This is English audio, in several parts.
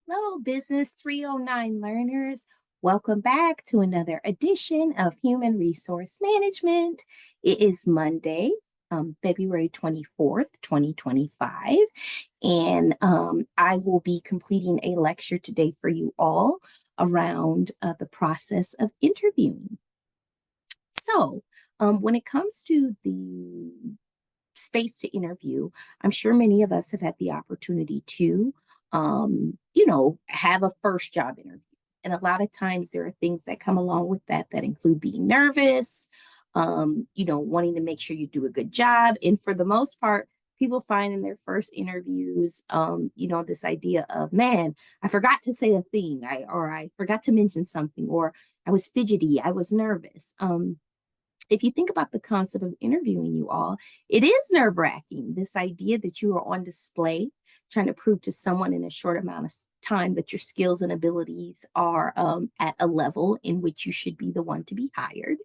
Hello, Business 309 learners. Welcome back to another edition of Human Resource Management. It is Monday, February 24th, 2025, and I will be completing a lecture today for you all around the process of interviewing. So, when it comes to the space to interview, I'm sure many of us have had the opportunity to, have a first job interview. And a lot of times there are things that come along with that that include being nervous, wanting to make sure you do a good job. And for the most part, people find in their first interviews, this idea of, man, I forgot to say a thing, or I forgot to mention something, or I was fidgety, I was nervous. If you think about the concept of interviewing you all, it is nerve wracking. This idea that you are on display, trying to prove to someone in a short amount of time that your skills and abilities are at a level in which you should be the one to be hired.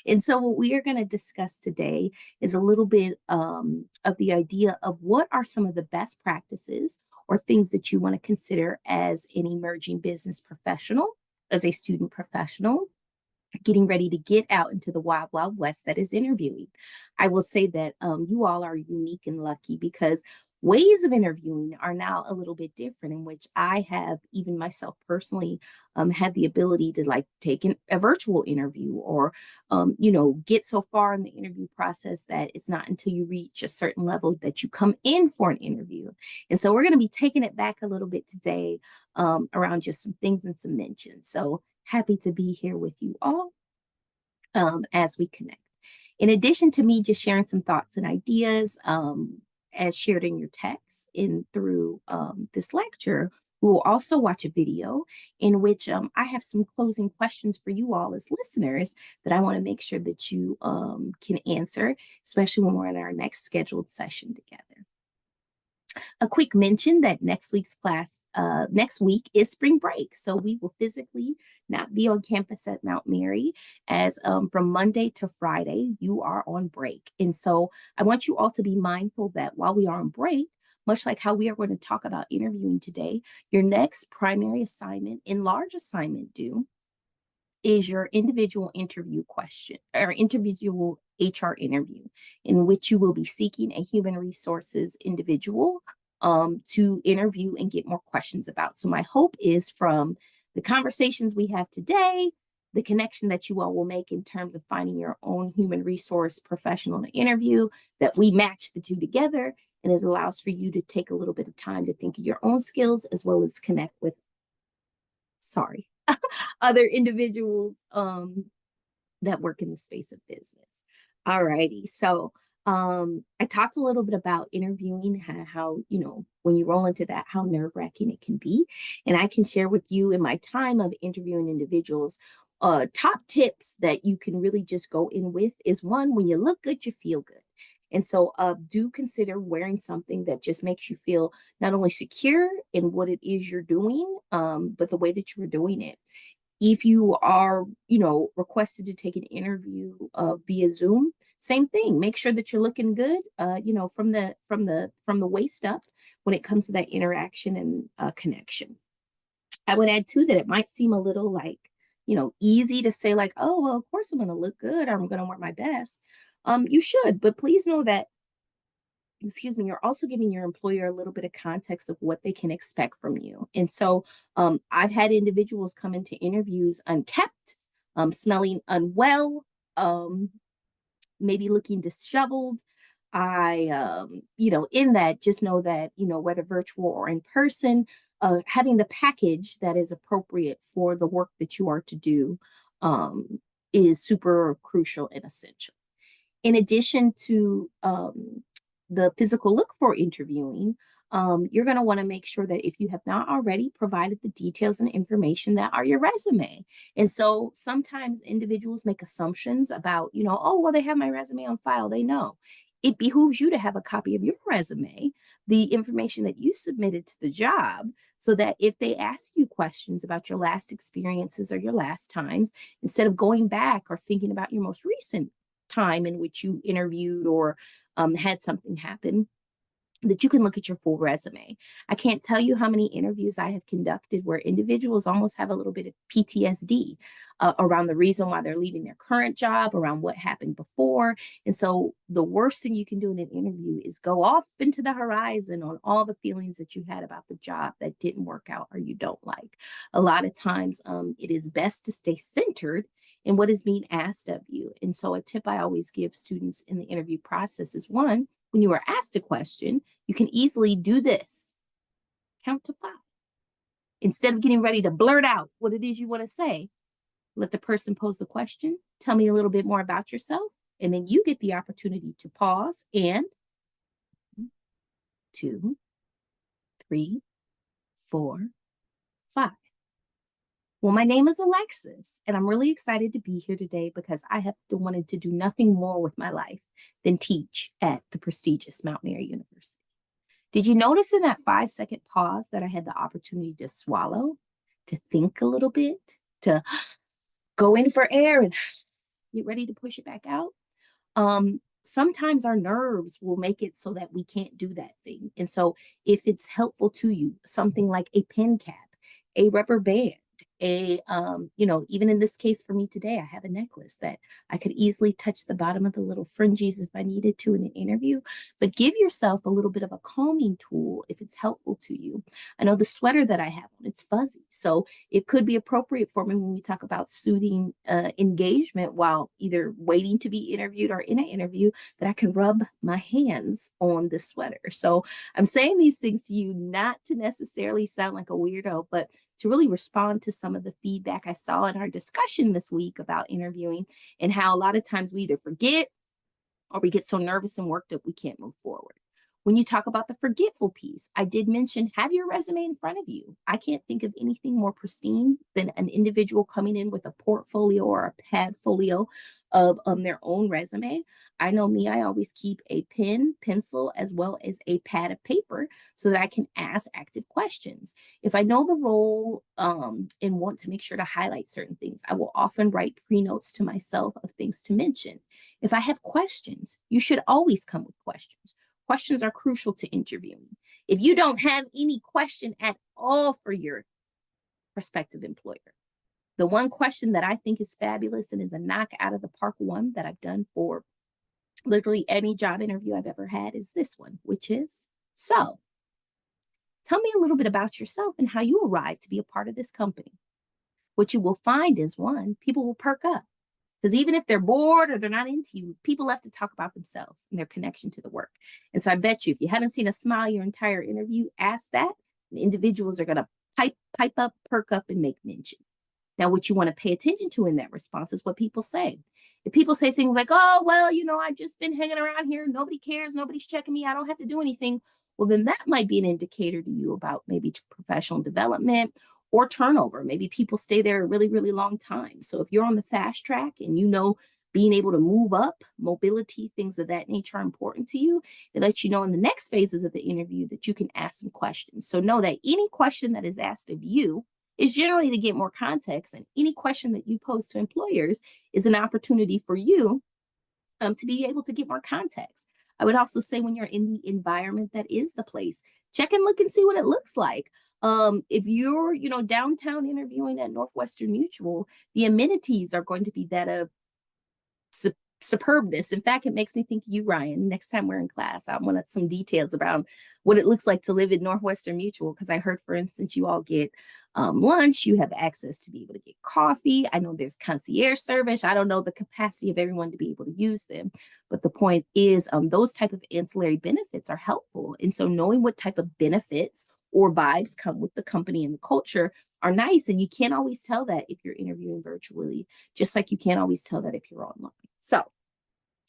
And so, what we are going to discuss today is a little bit of the idea of what are some of the best practices or things that you want to consider as an emerging business professional, as a student professional getting ready to get out into the wild, wild west that is interviewing. I will say that you all are unique and lucky because ways of interviewing are now a little bit different, in which I have, even myself personally, had the ability to like take a virtual interview or, get so far in the interview process that it's not until you reach a certain level that you come in for an interview. And so we're going to be taking it back a little bit today around just some things and some mentions. So happy to be here with you all as we connect. In addition to me just sharing some thoughts and ideas as shared in your text in through this lecture, we will also watch a video in which I have some closing questions for you all as listeners that I want to make sure that you can answer, especially when we're in our next scheduled session together. A quick mention that next week is spring break. So we will physically not be on campus at Mount Mary as from Monday to Friday, you are on break. And so I want you all to be mindful that while we are on break, much like how we are going to talk about interviewing today, your next primary assignment and large assignment due is your individual interview question or individual HR interview, in which you will be seeking a human resources individual to interview and get more questions about. So, my hope is from the conversations we have today, the connection that you all will make in terms of finding your own human resource professional to interview, that we match the two together. And it allows for you to take a little bit of time to think of your own skills as well as connect with, sorry, other individuals that work in the space of business. All righty. So I talked a little bit about interviewing, how, when you roll into that, how nerve wracking it can be. And I can share with you in my time of interviewing individuals, top tips that you can really just go in with is one, when you look good, you feel good. And so do consider wearing something that just makes you feel not only secure in what it is you're doing, but the way that you are doing it. If you are, requested to take an interview via Zoom, same thing. Make sure that you're looking good, from the waist up when it comes to that interaction and connection. I would add too that it might seem a little like, easy to say like, oh, well, of course I'm going to look good. Or I'm going to wear my best. You should, but please know that, excuse me, you're also giving your employer a little bit of context of what they can expect from you. And so I've had individuals come into interviews unkept, smelling unwell, maybe looking disheveled. In that, just know that, whether virtual or in person, having the package that is appropriate for the work that you are to do is super crucial and essential. In addition to the physical look for interviewing, you're going to want to make sure that if you have not already provided the details and information that are your resume. And so sometimes individuals make assumptions about, oh, well, they have my resume on file. They know. It behooves you to have a copy of your resume, the information that you submitted to the job, so that if they ask you questions about your last experiences or your last times, instead of going back or thinking about your most recent time in which you interviewed or had something happen, that you can look at your full resume. I can't tell you how many interviews I have conducted where individuals almost have a little bit of PTSD around the reason why they're leaving their current job, around what happened before. And so the worst thing you can do in an interview is go off into the horizon on all the feelings that you had about the job that didn't work out or you don't like. A lot of times it is best to stay centered in what is being asked of you. And so a tip I always give students in the interview process is one, when you are asked a question, you can easily do this. Count to 5. Instead of getting ready to blurt out what it is you want to say, let the person pose the question. Tell me a little bit more about yourself. And then you get the opportunity to pause and 2, 3, 4, 5. Well, my name is Alexis, and I'm really excited to be here today because I have wanted to do nothing more with my life than teach at the prestigious Mount Mary University. Did you notice in that 5-second pause that I had the opportunity to swallow, to think a little bit, to go in for air and get ready to push it back out? Sometimes our nerves will make it so that we can't do that thing. And so if it's helpful to you, something like a pen cap, a rubber band, even in this case for me today, I have a necklace that I could easily touch the bottom of the little fringes if I needed to in an interview, but give yourself a little bit of a calming tool if it's helpful to you. I know the sweater that I have on, it's fuzzy. So it could be appropriate for me when we talk about soothing engagement while either waiting to be interviewed or in an interview, that I can rub my hands on the sweater. So I'm saying these things to you not to necessarily sound like a weirdo, but to really respond to some of the feedback I saw in our discussion this week about interviewing and how a lot of times we either forget or we get so nervous and worked up we can't move forward. When you talk about the forgetful piece, I did mention have your resume in front of you. I can't think of anything more pristine than an individual coming in with a portfolio or a padfolio of their own resume. I know me, I always keep a pen, pencil, as well as a pad of paper so that I can ask active questions. If I know the role and want to make sure to highlight certain things, I will often write pre-notes to myself of things to mention. If I have questions, you should always come with questions. Questions are crucial to interviewing. If you don't have any question at all for your prospective employer, the one question that I think is fabulous and is a knock out of the park one that I've done for literally any job interview I've ever had is this one, which is, so tell me a little bit about yourself and how you arrived to be a part of this company. What you will find is one, people will perk up. Because even if they're bored or they're not into you, people love to talk about themselves and their connection to the work. And so I bet you, if you haven't seen a smile your entire interview, ask that. And individuals are going to pipe up, perk up, and make mention. Now, what you want to pay attention to in that response is what people say. If people say things like, oh, well, I've just been hanging around here. Nobody cares. Nobody's checking me. I don't have to do anything. Well, then that might be an indicator to you about maybe professional development or turnover. Maybe people stay there a really, really long time. So if you're on the fast track and being able to move up, mobility, things of that nature are important to you, it lets you know in the next phases of the interview that you can ask some questions. So know that any question that is asked of you is generally to get more context, and any question that you pose to employers is an opportunity for you to be able to get more context. I would also say when you're in the environment that is the place, check and look and see what it looks like. If you're, downtown interviewing at Northwestern Mutual, the amenities are going to be that of superbness. In fact, it makes me think of you, Ryan. Next time we're in class, I want some details about what it looks like to live at Northwestern Mutual, because I heard, for instance, you all get lunch, you have access to be able to get coffee. I know there's concierge service. I don't know the capacity of everyone to be able to use them, but the point is those type of ancillary benefits are helpful. And so knowing what type of benefits or vibes come with the company and the culture are nice. And you can't always tell that if you're interviewing virtually, just like you can't always tell that if you're online. So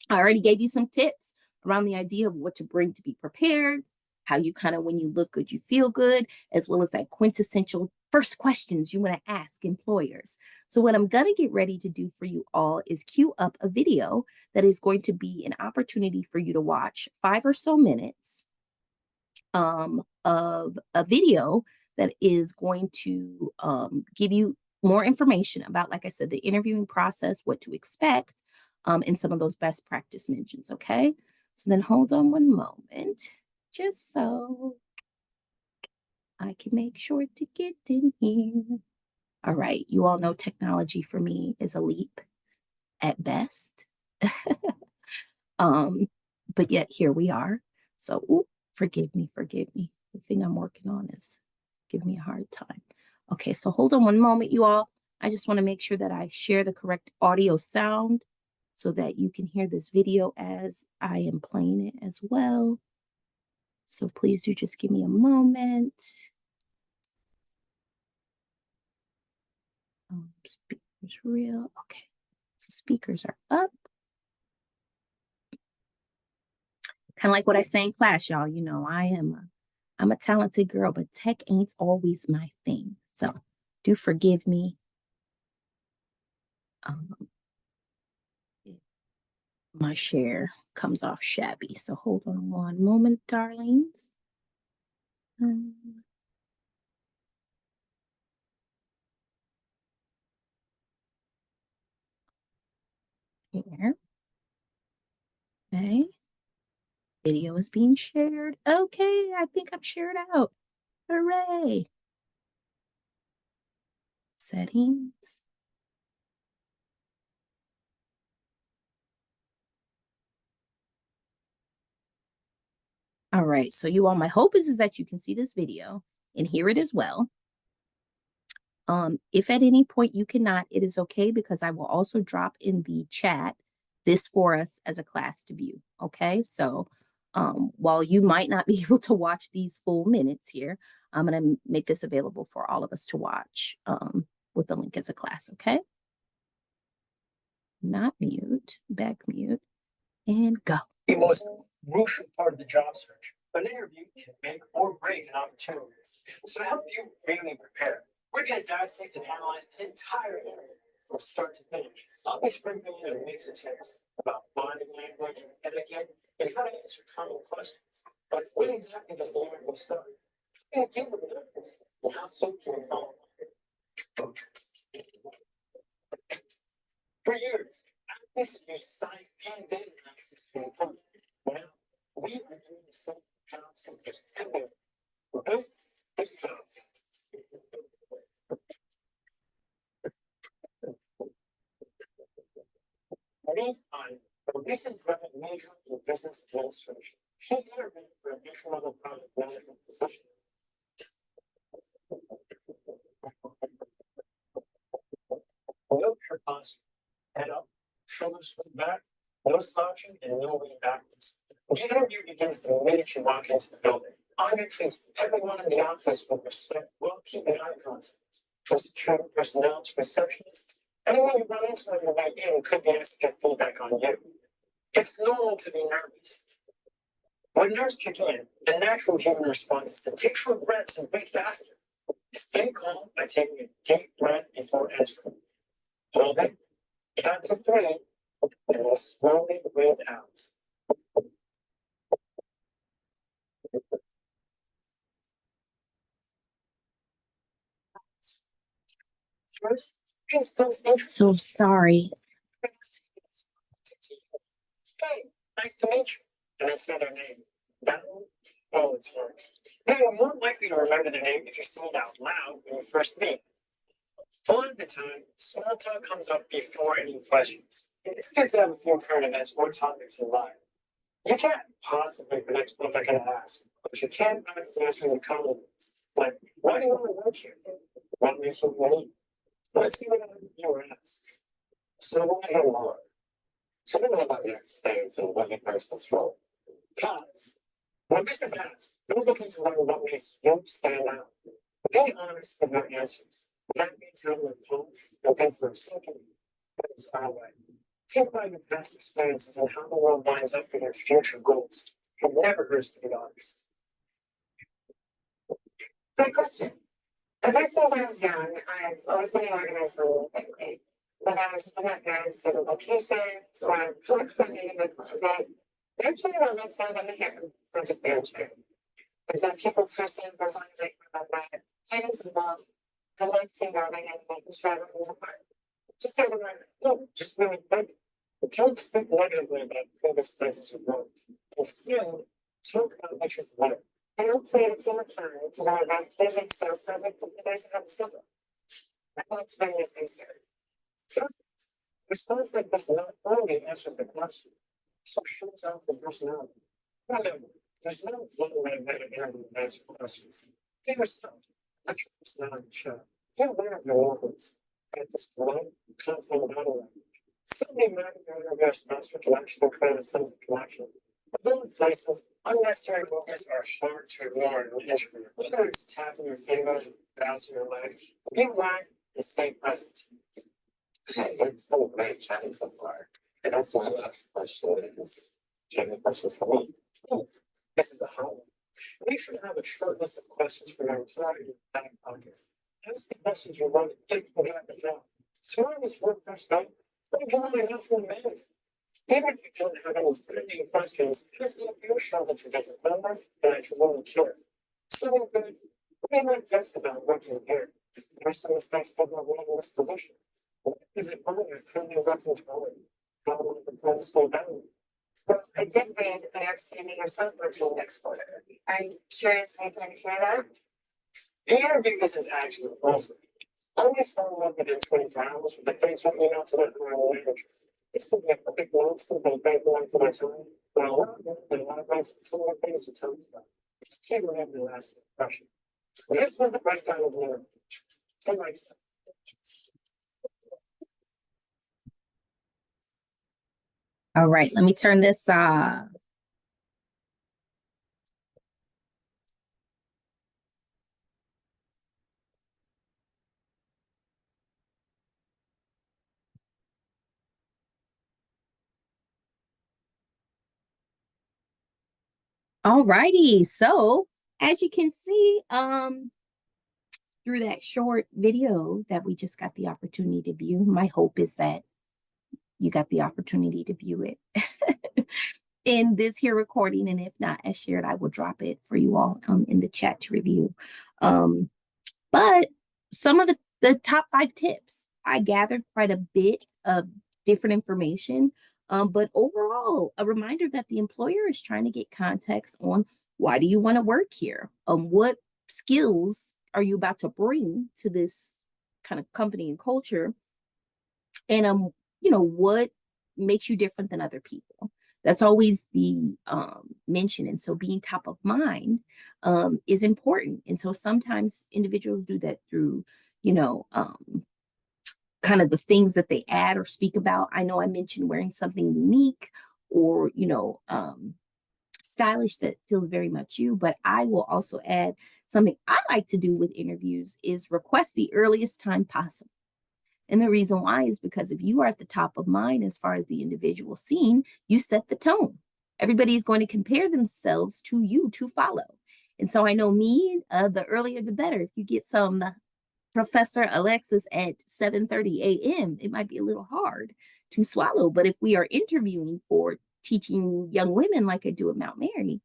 I already gave you some tips around the idea of what to bring to be prepared, how you when you look good, you feel good, as well as that quintessential first questions you want to ask employers. So what I'm going to get ready to do for you all is queue up a video that is going to be an opportunity for you to watch 5 or so minutes of a video that is going to give you more information about, like I said, the interviewing process, what to expect, and some of those best practice mentions, okay? So then hold on one moment. just so I can make sure to get in here. All right, you all know technology for me is a leap at best. But yet here we are. So, forgive me. The thing I'm working on is giving me a hard time. Okay, so hold on one moment, you all. I just want to make sure that I share the correct audio sound so that you can hear this video as I am playing it as well. So please do just give me a moment. Speakers real. Okay, so speakers are up. Kind of like what I say in class, y'all. You know, I'm a talented girl, but tech ain't always my thing. So do forgive me. My share comes off shabby. So hold on one moment, darlings. Here. Okay. Video is being shared. Okay, I think I'm shared out. Hooray. Settings. All right, so you all, my hope is that you can see this video and hear it as well. If at any point you cannot, it is okay because I will also drop in the chat this for us as a class to view. Okay, so while you might not be able to watch these full minutes here, I'm going to make this available for all of us to watch with the link as a class. Okay, not mute, back mute, and go. The most crucial part of the job search. An interview can make or break an opportunity. So to help you really prepare, we're going to dissect and analyze an entire interview from start to finish. I'll be sprinkling in a mix of tips about body language, etiquette, and how to answer common questions. But when exactly does the interview start? How do you deal with it? And how soon can we follow up? For years, athletes have used science and data analysis to improve. Now, we are doing the same job seekers everywhere. This is job. Today's time, a recent graduate major in business administration. She's interviewed for a entry-level project management position. Note her posture. Head up, shoulders pulled back, no slouching, and no lean backwards. The interview begins the minute you walk into the building. Anya treats everyone in the office with respect while keeping eye contact. From security personnel to receptionists, anyone you run into on your way in could be asked to get feedback on you. It's normal to be nervous. When nerves kick in, the natural human response is to take short breaths and breathe faster. Stay calm by taking a deep breath before entering. Hold it, count to 3, and then slowly breathe out. First, So sorry. Hey, nice to meet you. And then say their name. That one always works. Now you're more likely to remember their name if you say it out loud when you first meet. A lot of the time, small talk comes up before any questions. It's good to have a few current events or topics in mind. You can't possibly predict what they're going to ask, but you can practice answering the common ones. Like, why do you want to work here? What makes you want? Let's see what your asks. So what do you want? Tell me about your experience and what you brings this role. Guys, when this is asked, don't look into learn what makes you stand out. Be honest with your answers. That means having a pause and think for a second. That is our way. Think about your past experiences and how the world lines up with your future goals. It never hurts to be honest. Great question. Ever since I was young, I've always been organized for my family. Whether I was with my parents for the vacations or coordinating my closet, eventually that lifestyle on my hair project management. I've been a people person for as long as I can remember. Finance involved. I like team building and making sure everything's apart. Just say the word. No, just really quick. Don't speak negatively about previous places you've worked. Instead, Talk about what you've learned. I helped lead a team of 5 to run a rapid sales project of the days ahead of schedule. I want to bring these things here. Perfect. Response like this not only answers the question, so shows out the personality. Remember, there's no one way to interview and answer questions. Be yourself. Let your personality show. Be aware of your movements. Practice polite, confident body language. Somebody might be your sponsor can actually create a sense of connection. Of all places, unnecessary movements are hard to ignore in an interview. Whether it's tapping your fingers, bouncing your legs, be wide and stay present. Okay, it's been a great chatting so far. And that's my last question is, do you have any questions for me? This is a hard one. We should have a short list of questions for your employer in your back pocket. Ask the questions you want if you get the job. Tomorrow is your first night. What do you want to ask the manager? Even if you don't have any burning questions, just let you show that you get your number and that you're willing to care. So good. What do you like best about working here? What are some mistakes people are making in this position? What is it only you're currently working toward? How will the plans go down? Well, I did read that you're expanding your software team next quarter. I'm curious how you plan to carry that out. The interview isn't actually over. Always follow up within 24 hours with a thanks email to the hiring manager. This will be a quick note, simply thank you for my time. But a lot of them, and a lot of times, some of the things you tell me about. Just can't remember the last impression. This was the first time of the interview. Take my stuff. All right, let me turn this all righty. So as you can see, through that short video that we just got the opportunity to view, my hope is that you got the opportunity to view it in this here recording. And if not, as shared, I will drop it for you all in the chat to review. But some of the top 5 tips, I gathered quite a bit of different information. But overall, a reminder that the employer is trying to get context on why do you want to work here? What skills are you about to bring to this kind of company and culture? And you know, what makes you different than other people? That's always the mention. And so being top of mind is important. And so sometimes individuals do that through, you know, kind of the things that they add or speak about. I know I mentioned wearing something unique or, you know, stylish that feels very much you, but I will also add something I like to do with interviews is request the earliest time possible. And the reason why is because if you are at the top of mind as far as the individual scene, you set the tone. Everybody is going to compare themselves to you to follow. And so I know me, the earlier the better. If you get some Professor Alexis at 7:30 a.m., it might be a little hard to swallow. But if we are interviewing for teaching young women like I do at Mount Mary,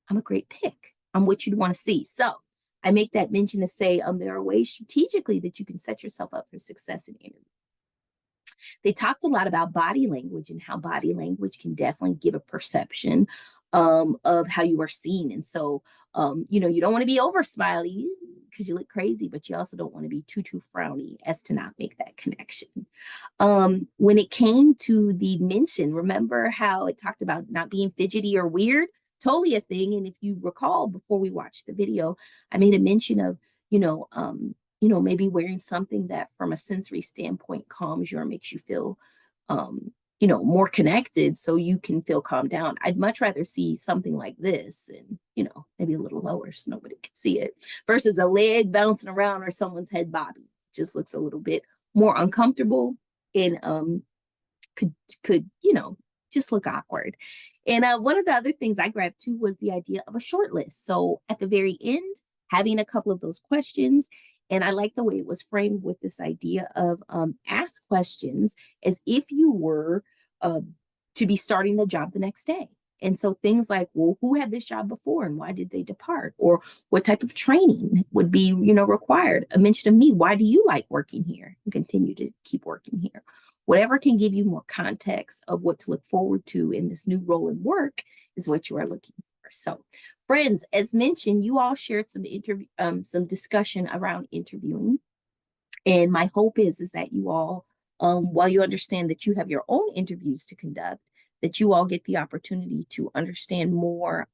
I'm a great pick. I'm what you'd want to see. So I make that mention to say there are ways strategically that you can set yourself up for success in interview. They talked a lot about body language and how body language can definitely give a perception of how you are seen. And so, you know, you don't want to be over smiley because you look crazy, but you also don't want to be too frowny as to not make that connection. When it came to the mention, remember how it talked about not being fidgety or weird? Totally a thing. And if you recall, before we watched the video, I made a mention of, you know, maybe wearing something that from a sensory standpoint calms you or makes you feel, you know, more connected so you can feel calmed down. I'd much rather see something like this and, you know, maybe a little lower so nobody can see it versus a leg bouncing around or someone's head bobbing. Just looks a little bit more uncomfortable and could, you know, just look awkward. And one of the other things I grabbed too was the idea of a short list. So at the very end, having a couple of those questions. And I like the way it was framed with this idea of ask questions as if you were to be starting the job the next day. And so things like, well, who had this job before and why did they depart? Or what type of training would be, you know, required? A mention of me, why do you like working here and continue to keep working here? Whatever can give you more context of what to look forward to in this new role and work is what you are looking for. So, friends, as mentioned, you all shared some discussion around interviewing. And my hope is that you all, while you understand that you have your own interviews to conduct, that you all get the opportunity to understand more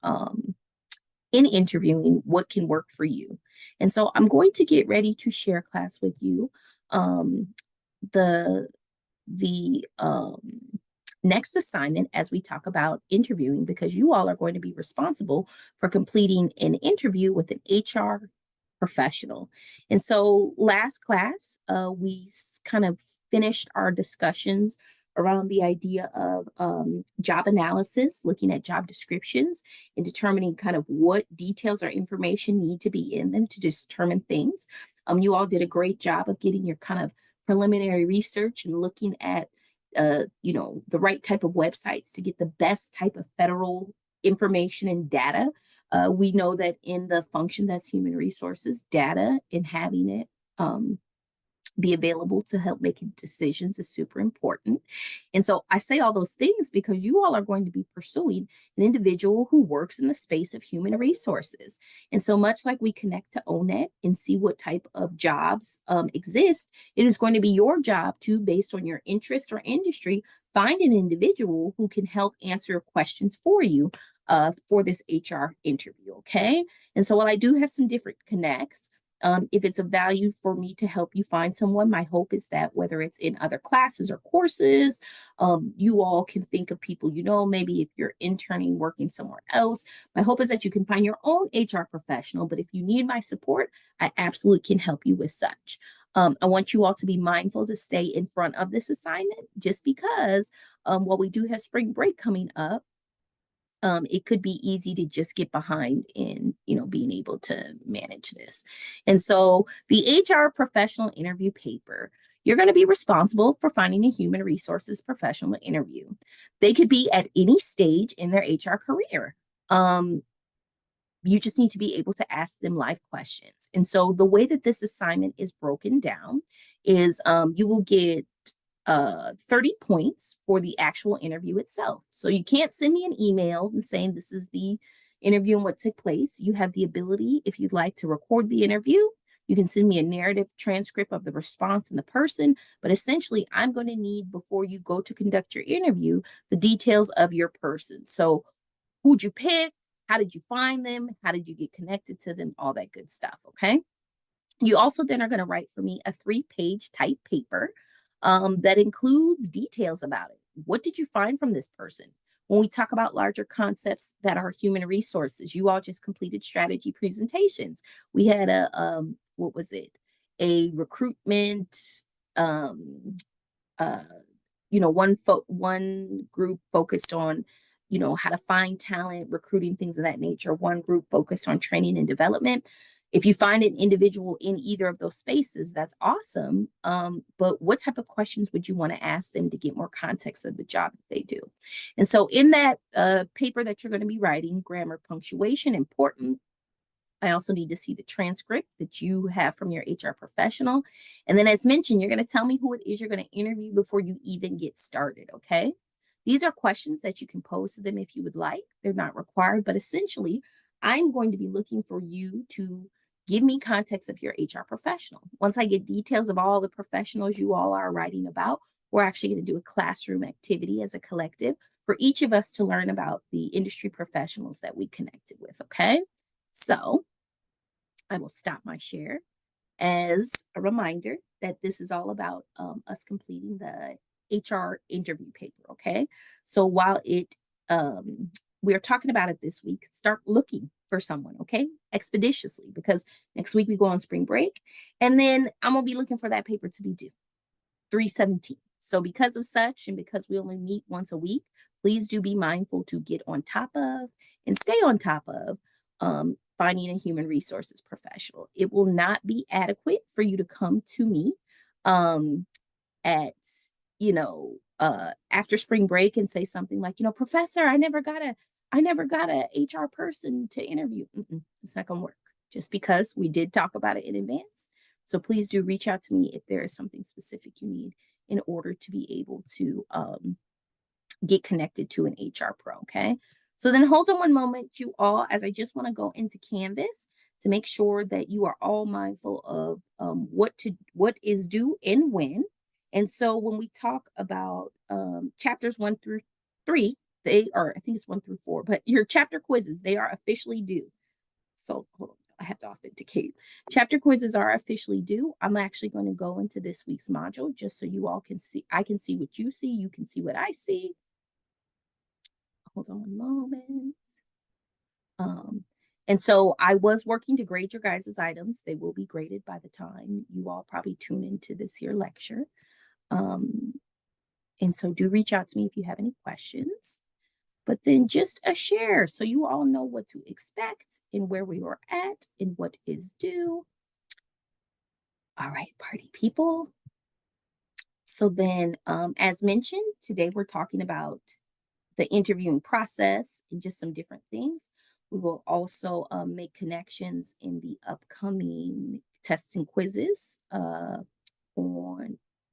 in interviewing what can work for you. And so I'm going to get ready to share class with you. Um, the the next assignment as we talk about interviewing, because you all are going to be responsible for completing an interview with an HR professional. And so last class, we kind of finished our discussions around the idea of job analysis, looking at job descriptions and determining kind of what details or information need to be in them to determine things. You all did a great job of getting your kind of preliminary research and looking at the right type of websites to get the best type of federal information and data. We know that in the function that's human resources, data and having it be available to help making decisions is super important. And so I say all those things because you all are going to be pursuing an individual who works in the space of human resources. And so much like we connect to ONET and see what type of jobs exist, it is going to be your job to, based on your interest or industry, find an individual who can help answer questions for you for this HR interview. Okay. And so while I do have some different connects, if it's of value for me to help you find someone, my hope is that whether it's in other classes or courses, you all can think of people, maybe if you're interning, working somewhere else, my hope is that you can find your own HR professional. But if you need my support, I absolutely can help you with such. I want you all to be mindful to stay in front of this assignment just because while we do have spring break coming up, it could be easy to just get behind in, being able to manage this. And so the HR professional interview paper, you're going to be responsible for finding a human resources professional to interview. They could be at any stage in their HR career. You just need to be able to ask them live questions. And so the way that this assignment is broken down is you will get 30 points for the actual interview itself. So you can't send me an email and saying this is the interview and what took place. You have the ability, if you'd like to record the interview, you can send me a narrative transcript of the response and the person. But essentially, I'm going to need, before you go to conduct your interview, the details of your person. So who'd you pick? How did you find them? How did you get connected to them? All that good stuff. Okay. You also then are going to write for me a 3-page type paper that includes details about it. What did you find from this person? When we talk about larger concepts that are human resources, you all just completed strategy presentations. We had what was it? A recruitment, one group focused on, how to find talent, recruiting, things of that nature. One group focused on training and development. If you find an individual in either of those spaces, that's awesome. But what type of questions would you want to ask them to get more context of the job that they do? And so in that paper that you're going to be writing, grammar, punctuation, important. I also need to see the transcript that you have from your HR professional. And then as mentioned, you're going to tell me who it is you're going to interview before you even get started, okay? These are questions that you can pose to them if you would like. They're not required, but essentially, I'm going to be looking for you to give me context of your HR professional. Once I get details of all the professionals you all are writing about, we're actually going to do a classroom activity as a collective for each of us to learn about the industry professionals that we connected with, okay? So I will stop my share as a reminder that this is all about us completing the HR interview paper, okay? So while we're talking about it this week, start looking for someone, okay? Expeditiously, because next week we go on spring break, and then I'm gonna be looking for that paper to be due, 3/17. So because of such, and because we only meet once a week, please do be mindful to get on top of and stay on top of finding a human resources professional. It will not be adequate for you to come to me at after spring break and say something like, Professor, I never got a HR person to interview. It's not gonna work, just because we did talk about it in advance. So please do reach out to me if there is something specific you need in order to be able to get connected to an HR pro. Okay. So then hold on one moment, you all, as I just want to go into Canvas to make sure that you are all mindful of what is due and when. And so when we talk about chapters 1 through 3, they are, I think it's 1 through 4, but your chapter quizzes, they are officially due. So hold on, I have to authenticate. Chapter quizzes are officially due. I'm actually going to go into this week's module just so you all can see. I can see what you see. You can see what I see. Hold on one moment. And so I was working to grade your guys' items. They will be graded by the time you all probably tune into this here lecture. And so do reach out to me if you have any questions. But then just a share so you all know what to expect and where we are at and what is due. All right, party people. So then, as mentioned, today we're talking about the interviewing process and just some different things. We will also make connections in the upcoming tests and quizzes on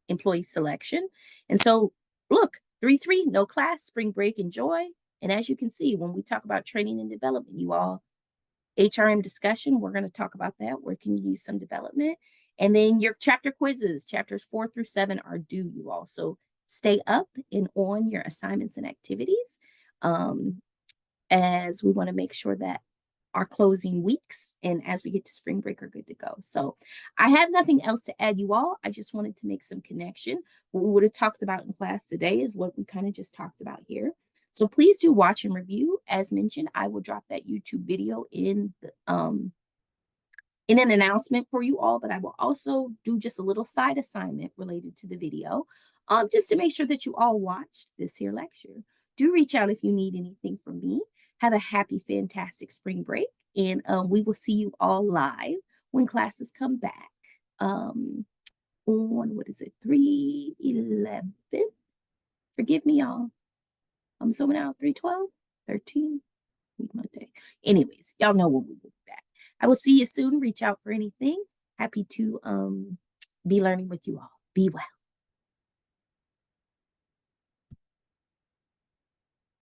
employee selection. And so, look, 3-3, no class, spring break, enjoy. And as you can see, when we talk about training and development, you all, HRM discussion, we're going to talk about that. Where can you use some development? And then your chapter quizzes, chapters 4 through 7 are due, you all. So stay up and on your assignments and activities as we want to make sure that our closing weeks and as we get to spring break are good to go. So I have nothing else to add, you all. I just wanted to make some connection. What we would have talked about in class today is what we kind of just talked about here. So please do watch and review. As mentioned, I will drop that YouTube video in the, in an announcement for you all, but I will also do just a little side assignment related to the video, just to make sure that you all watched this here lecture. Do reach out if you need anything from me. Have a happy, fantastic spring break, and we will see you all live when classes come back on, what is it, 3/11? Forgive me, y'all. I'm zooming out, 3/12, 13, Monday. Anyways, y'all know when we will be back. I will see you soon. Reach out for anything. Happy to be learning with you all. Be well.